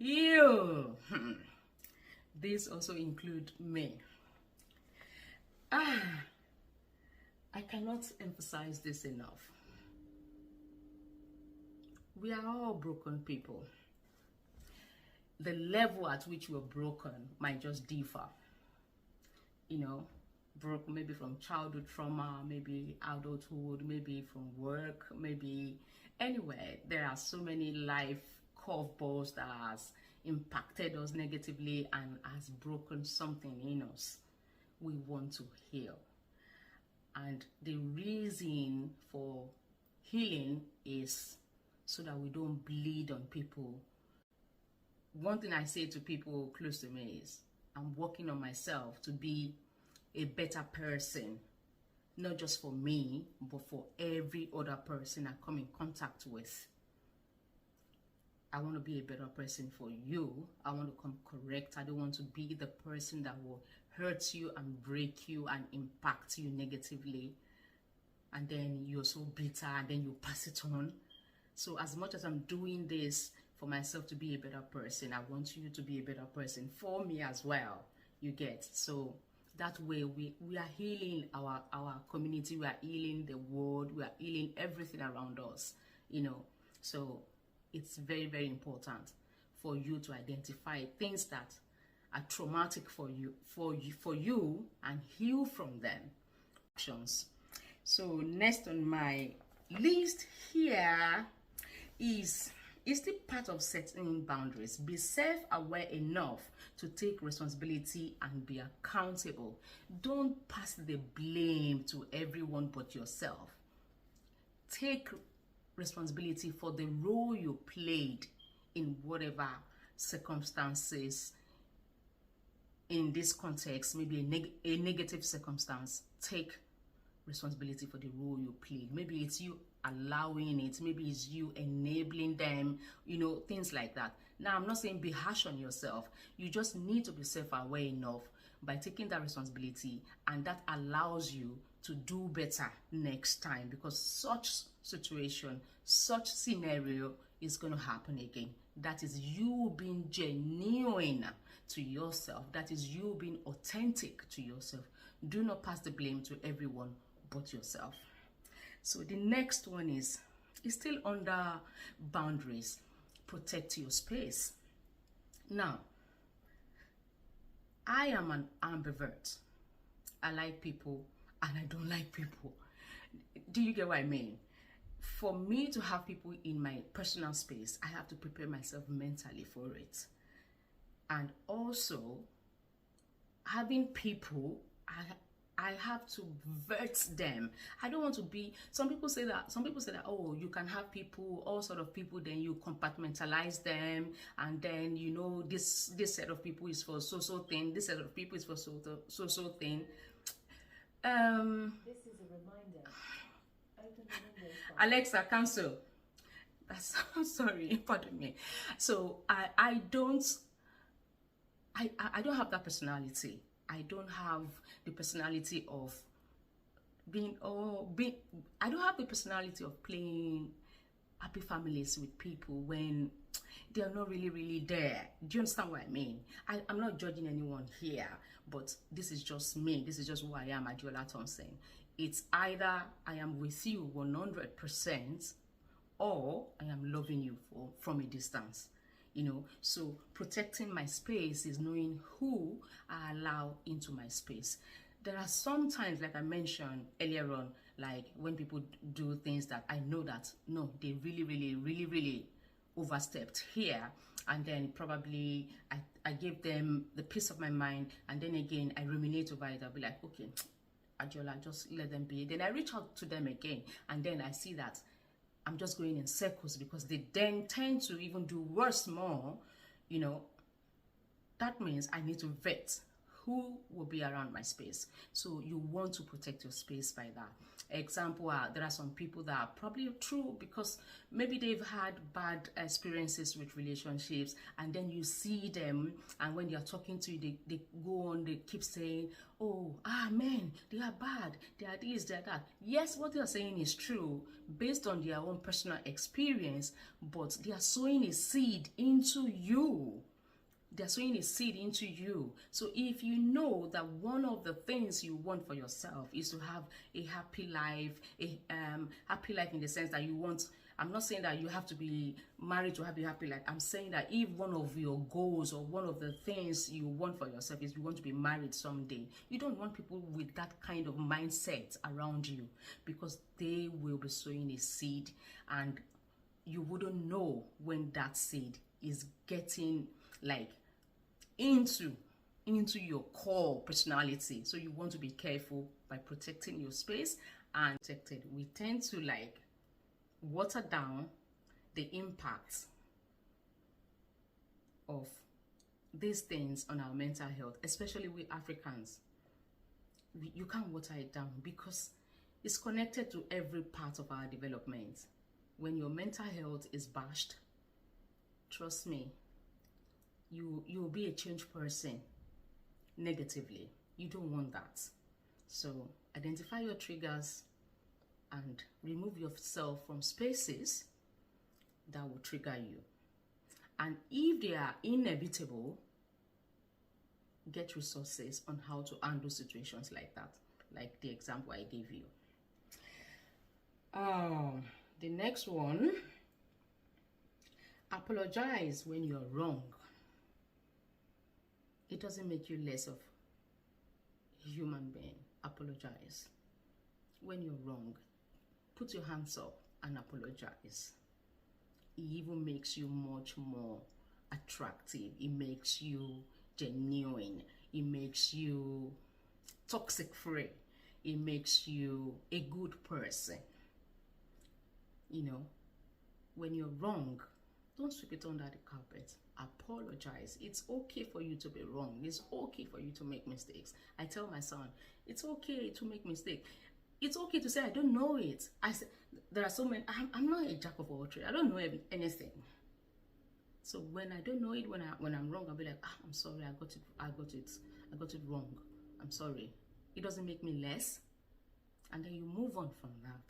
heal. This also include me. I cannot emphasize this enough. We are all broken people. The level at which we're broken might just differ. You know, broken maybe from childhood trauma, maybe adulthood, maybe from work, maybe anywhere. There are so many life curveballs that has impacted us negatively and has broken something in us. We want to heal. And the reason for healing is so that we don't bleed on people. One thing I say to people close to me is, I'm working on myself to be a better person, not just for me, but for every other person I come in contact with. I want to be a better person for you. I want to come correct. I don't want to be the person that will hurt you and break you and impact you negatively. And then you're so bitter and then you pass it on. So as much as I'm doing this for myself to be a better person, I want you to be a better person for me as well. You get? So that way we are healing our community, we are healing the world, we are healing everything around us, you know. So it's very, very important for you to identify things that are traumatic for you and heal from them. Actions. So next on my list here is the part of setting boundaries. Be self-aware enough to take responsibility and be accountable. Don't pass the blame to everyone but yourself. Take responsibility for the role you played in whatever circumstances. In this context, maybe a negative circumstance, take responsibility for the role you played. Maybe it's you allowing it, maybe it's you enabling them, you know, things like that. Now, I'm not saying be harsh on yourself. You just need to be self-aware enough by taking that responsibility, and that allows you to do better next time, because such situation, such scenario is going to happen again. That is you being genuine to yourself. That is you being authentic to yourself. Do not pass the blame to everyone but yourself. So the next one is still under boundaries. Protect your space. Now, I am an ambivert. I like people and I don't like people. Do you get what I mean? For me to have people in my personal space, I have to prepare myself mentally for it. And also, having people, I have to vet them. I don't want to be, some people say that, oh, you can have people, all sort of people, then you compartmentalize them, and then, you know, this set of people is for so thing, this set of people is for so thing. This is a reminder. Open the windows. Alexa, cancel. That's, sorry, pardon me. So I don't have that personality. I don't have the personality of I don't have the personality of playing happy families with people when they're not really there. Do you understand what I mean? I'm not judging anyone here, but this is just me. This is just who I am, Adiola Thompson. It's either I am with you 100% or I am loving you from a distance. You know, so protecting my space is knowing who I allow into my space. There are some times, like I mentioned earlier on, like when people do things that I know that, no, they really overstepped here. And then probably I give them the peace of my mind. And then again, I ruminate over it. I'll be like, okay, Adiola, just let them be. Then I reach out to them again. And then I see that I'm just going in circles, because they then tend to even do worse more. You know, that means I need to vet who will be around my space. So you want to protect your space by that. Example, there are some people that are probably true because maybe they've had bad experiences with relationships, and then you see them, and when they're talking to you, they go on, they keep saying, oh, men, they are bad, they are this, they are that. Yes, what they are saying is true based on their own personal experience, but they are sowing a seed into you. They're sowing a seed into you. So if you know that one of the things you want for yourself is to have a happy life, happy life in the sense that you want, I'm not saying that you have to be married to have a happy life. I'm saying that if one of your goals or one of the things you want for yourself is you want to be married someday, you don't want people with that kind of mindset around you, because they will be sowing a seed and you wouldn't know when that seed is getting like into your core personality. So you want to be careful by protecting your space. And protected, we tend to like water down the impact of these things on our mental health, especially with Africans. You can't water it down because it's connected to every part of our development. When your mental health is bashed, trust me, you'll be a changed person negatively. You don't want that. So identify your triggers and remove yourself from spaces that will trigger you. And if they are inevitable, get resources on how to handle situations like that, like the example I gave you. The next one, apologize when you're wrong. It doesn't make you less of a human being. Apologize when you're wrong. Put your hands up and apologize. It even makes you much more attractive. It makes you genuine. It makes you toxic free. It makes you a good person. You know, when you're wrong, don't sweep it under the carpet. Apologize. It's okay for you to be wrong. It's okay for you to make mistakes. I tell my son, it's okay to make mistakes. It's okay to say, I don't know it. I say, there are so many, I'm not a jack of all trades. I don't know anything. So when I don't know it, when I'm wrong, I'll be like, I'm sorry, I got it wrong. I'm sorry. It doesn't make me less. And then you move on from that.